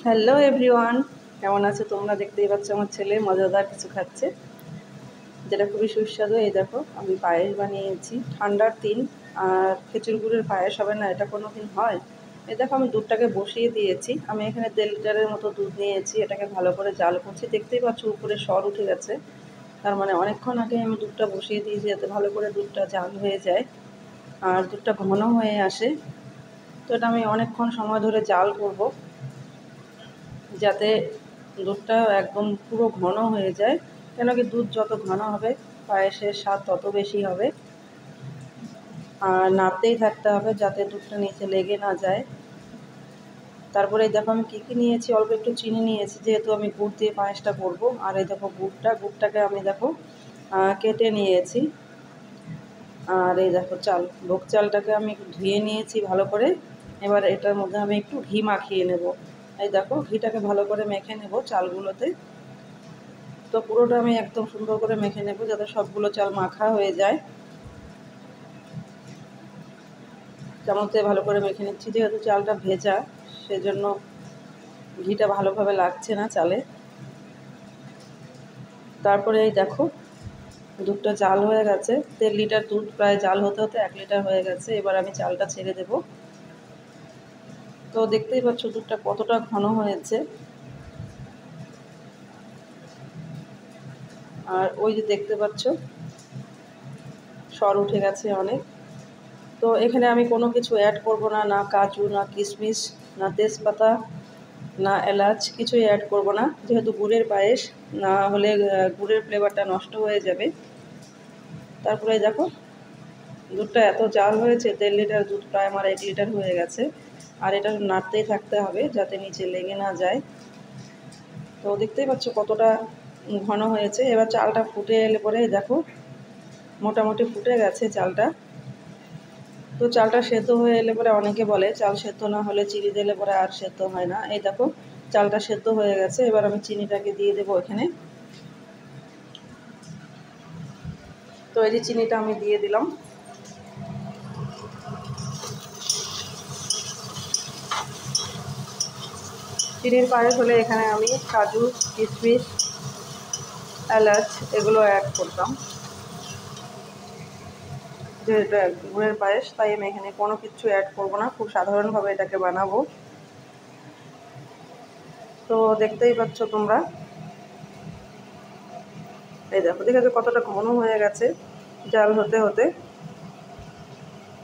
Hello everyone, কেমন আছো তোমরা? দেখতেই পাচ্ছ আমার ছেলে মজাদার কিছু খাচ্ছে, যেটা খুবই সুস্বাদু। এই দেখো, আমি পায়েস বানিয়েছি ঠান্ডার দিন। আর খেজুর গুড়ের পায়েস হবে না, এটা কোনো দিন হয়? এই দেখো, আমি দুধটাকে বসিয়ে দিয়েছি। আমি এখানে 1.5 লিটারের মতো দুধ নিয়েছি, এটাকে ভালো করে জাল করছি। দেখতেই পাচ্ছ উপরে সর উঠে গেছে, তার মানে অনেকক্ষণ আগে আমি দুধটা বসিয়ে দিয়েছি, যাতে ভালো করে দুধটা জাল হয়ে যায় আর দুধটা ঘন হয়ে আসে। তো এটা আমি অনেকক্ষণ সময় ধরে জাল করব, যাতে দুধটা একদম পুরো ঘন হয়ে যায়। কেন কি, দুধ যত ঘন হবে পায়েসের স্বাদ তত বেশি হবে। আর নাড়তেই থাকতে হবে যাতে দুধটা নিচে লেগে না যায়। তারপরে এই দেখো আমি কী কী নিয়েছি, অল্প একটু চিনি নিয়েছি, যেহেতু আমি গুড় দিয়ে পায়েসটা করব। আর এই দেখো গুড়টাকে আমি দেখো কেটে নিয়েছি। আর এই দেখো ভোগ চালটাকে আমি ধুয়ে নিয়েছি ভালো করে। এবার এটার মধ্যে আমি একটু ঘি মাখিয়ে নেব। এই দেখো, ঘিটাকে ভালো করে মেখে নেব চালগুলোতে। তো পুরোটা আমি একদম সুন্দর করে মেখে নেব, যাতে সবগুলো চাল মাখা হয়ে যায়। চামচে ভালো করে মেখে নিচ্ছি, যেহেতু চালটা ভেজা, সেজন্য ঘিটা ভালোভাবে লাগছে না চালে। তারপরে এই দেখো, দুধটা জাল হয়ে গেছে। 1.5 লিটার দুধ প্রায় জাল হতে হতে 1 লিটার হয়ে গেছে। এবার আমি চালটা ছেড়ে দেব। তো দেখতেই পাচ্ছ দুধটা কতটা ঘন হয়েছে। আর ওই যে দেখতে পাচ্ছ সর উঠে গেছে অনেক। তো এখানে আমি কোনো কিছু অ্যাড করব না, না কাজু, না কিশমিশ, না তেজপাতা, না এলাচ, কিছুই অ্যাড করব না, যেহেতু গুড়ের পায়েস। না হলে গুড়ের ফ্লেভারটা নষ্ট হয়ে যাবে। তারপরে দেখো, দুধটা এত জাল হয়েছে, 1.5 লিটার দুধ প্রায় আমার 1 লিটার হয়ে গেছে। আর এটা নাড়তেই থাকতে হবে যাতে নিচে লেগে না যায়। তো দেখতেই পাচ্ছ কতটা ঘন হয়েছে। এবার চালটা ফুটে এলে পরে দেখো, মোটামুটি ফুটে গেছে চালটা। তো চালটা সেদ্ধ হয়ে এলে পরে অনেকে বলে চাল সেদ্ধ না হলে চিনি দিলে পরে আর সেদ্ধ হয় না। এই দেখো, চালটা সেদ্ধ হয়ে গেছে। এবার আমি চিনিটাকে দিয়ে দেবো এখানে। তো এই যে চিনিটা আমি দিয়ে দিলাম। চিনির পায়েস হলে এখানে আমি কাজু, কিশমিশ, এলাচ এগুলো অ্যাড করতাম। যেহেতু গুড়ের পায়েস, তাই আমি এখানে কোনো কিছু অ্যাড করবো না, খুব সাধারণভাবে এটাকে বানাবো। তো দেখতেই পাচ্ছ তোমরা, এই দেখো, দেখেছো কতটা ঘন হয়ে গেছে জাল হতে হতে।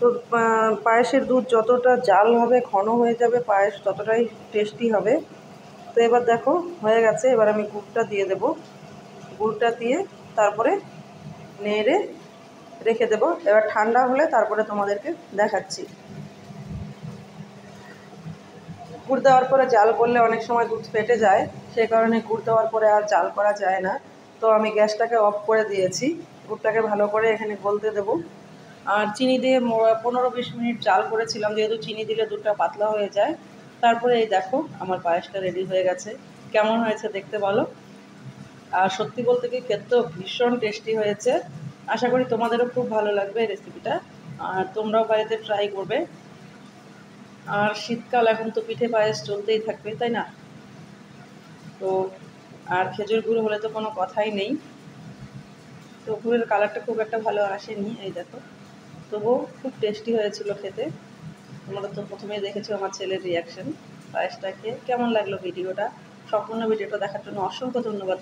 তো পায়েসের দুধ যতটা জাল হবে, ঘন হয়ে যাবে, পায়েস ততটাই টেস্টি হবে। তো এবার দেখো হয়ে গেছে। এবার আমি গুড়টা দিয়ে দেব। গুড়টা দিয়ে তারপরে নেড়ে রেখে দেব। এবার ঠান্ডা হলে তারপরে তোমাদেরকে দেখাচ্ছি। গুড় দেওয়ার পরে জাল করলে অনেক সময় দুধ ফেটে যায়, সেই কারণে গুড় দেওয়ার পরে আর জাল করা যায় না। তো আমি গ্যাসটাকে অফ করে দিয়েছি। গুড়টাকে ভালো করে এখানে গলতে দেবো। আর চিনি দিয়ে 15-20 মিনিট জাল করেছিলাম, যেহেতু চিনি দিলে দুধটা পাতলা হয়ে যায়। তারপরে এই দেখো, আমার পায়েসটা রেডি হয়ে গেছে। কেমন হয়েছে দেখতে বলো। আর সত্যি বলতে কি, খেতেও ভীষণ টেস্টি হয়েছে। আশা করি তোমাদেরও খুব ভালো লাগবে এই রেসিপিটা। আর তোমরাও বাড়িতে ট্রাই করবে। আর শীতকাল, এখন তো পিঠে পায়েস চলতেই থাকবে, তাই না? তো আর খেজুর গুঁড়ো হলে তো কোনো কথাই নেই। তো গুড়ের কালারটা খুব একটা ভালো আসেনি, এই দেখো। তবুও খুব টেস্টি হয়েছিল খেতে। তোমরা তো প্রথমেই দেখেছো আমার ছেলের রিয়াকশন পায়েসটা খেয়ে। কেমন লাগলো ভিডিওটা? সম্পূর্ণ ভিডিওটা দেখার জন্য অসংখ্য ধন্যবাদ।